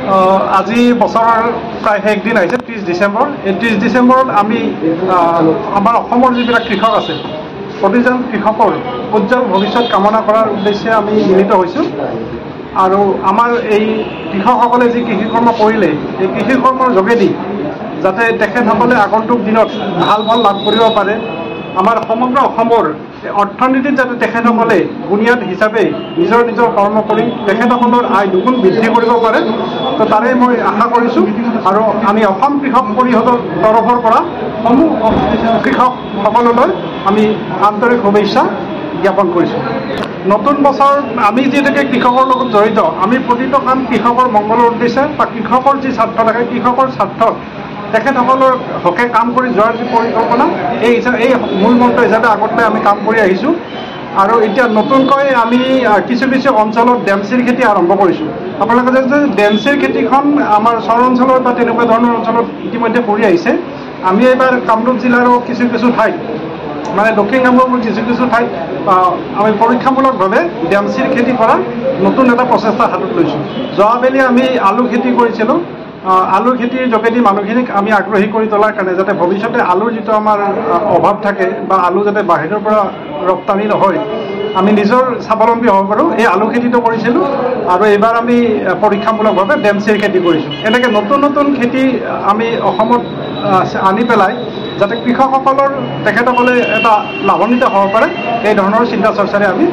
আজি বছৰৰ প্ৰায় শেষ দিন আহিছে 30 ডিচেম্বৰ। এই 30 ডিচেম্বৰত আমি আমাৰ অসমৰ যিবিলাক কৃষক আছে প্ৰতিজন কৃষকৰ উজ্জ্বল ভৱিষ্যত কামনা কৰাৰ উদ্দেশ্যে আমি মিলিত হৈছোঁ। আৰু আমাৰ এই কৃষকসকলে যি কৃষি কৰ্ম কৰিলে এই কৃষি কৰ্মৰ যোগেদি যাতে তেখেতসকলে আগন্তুক দিনত ভাল ফল লাভ কৰিব পাৰে, আমাৰ সমগ্ৰ অসমৰ অৰ্থনীতিত যাতে তেখেতসকলে বুনিয়াদ হিচাপে নিজৰ কৰ্ম কৰি তেখেতসকলৰ আয় দুগুণ বৃদ্ধি কৰিব পাৰে, তো তাৰে মই আশা কৰিছোঁ। আৰু আমি অসম কৃষক পৰিষদৰ তৰফৰ পৰা সমূহ কৃষকসকললৈ আমি আন্তৰিক শুভেচ্ছা জ্ঞাপন কৰিছোঁ। নতুন বছৰ আমি যিহেতুকে কৃষকৰ লগত জড়িত, আমি প্ৰতিটো কাম কৃষকৰ মংগলৰ উদ্দেশ্যে বা কৃষকৰ যি স্বাৰ্থ থাকে কৃষকৰ স্বাৰ্থত তেখেতসকলৰ হকে কাম কৰি যোৱাৰ যি পৰিকল্পনা এই মূল মন্ত্ৰ হিচাপে আগতে আমি কাম কৰি আহিছোঁ। আৰু এতিয়া নতুনকৈ আমি কিছু অঞ্চলত ডেমচিৰ খেতি আৰম্ভ কৰিছোঁ। আপোনালোকে যে ডেমচিৰ খেতিখন আমাৰ চৰ অঞ্চলত বা তেনেকুৱা ধৰণৰ অঞ্চলত ইতিমধ্যে কৰি আহিছে। আমি এইবাৰ কামৰূপ জিলাৰো কিছু ঠাইত মানে দক্ষিণ কামৰূপৰ কিছু ঠাইত আমি পৰীক্ষামূলকভাৱে ডেমচিৰ খেতি কৰাৰ নতুন এটা প্ৰচেষ্টা হাতত লৈছোঁ। যোৱাবেলি আমি আলু খেতি কৰিছিলোঁ। আলুৰ খেতিৰ যোগেদি মানুহখিনিক আমি আগ্ৰহী কৰি তোলাৰ কাৰণে যাতে ভৱিষ্যতে আলুৰ যিটো আমাৰ অভাৱ থাকে বা আলু যাতে বাহিৰৰ পৰা ৰপ্তানি নহয়, আমি নিজৰ স্বাৱলম্বী হ'ব পাৰোঁ, এই আলু খেতিটো কৰিছিলোঁ। আৰু এইবাৰ আমি পৰীক্ষামূলকভাৱে ডেমচিৰ খেতি কৰিছোঁ। এনেকৈ নতুন খেতি আমি অসমত আনি পেলাই যাতে কৃষকসকলৰ তেখেতসকলে এটা লাভান্বিত হ'ব পাৰে, এই ধৰণৰ চিন্তা চৰ্চাৰে আমি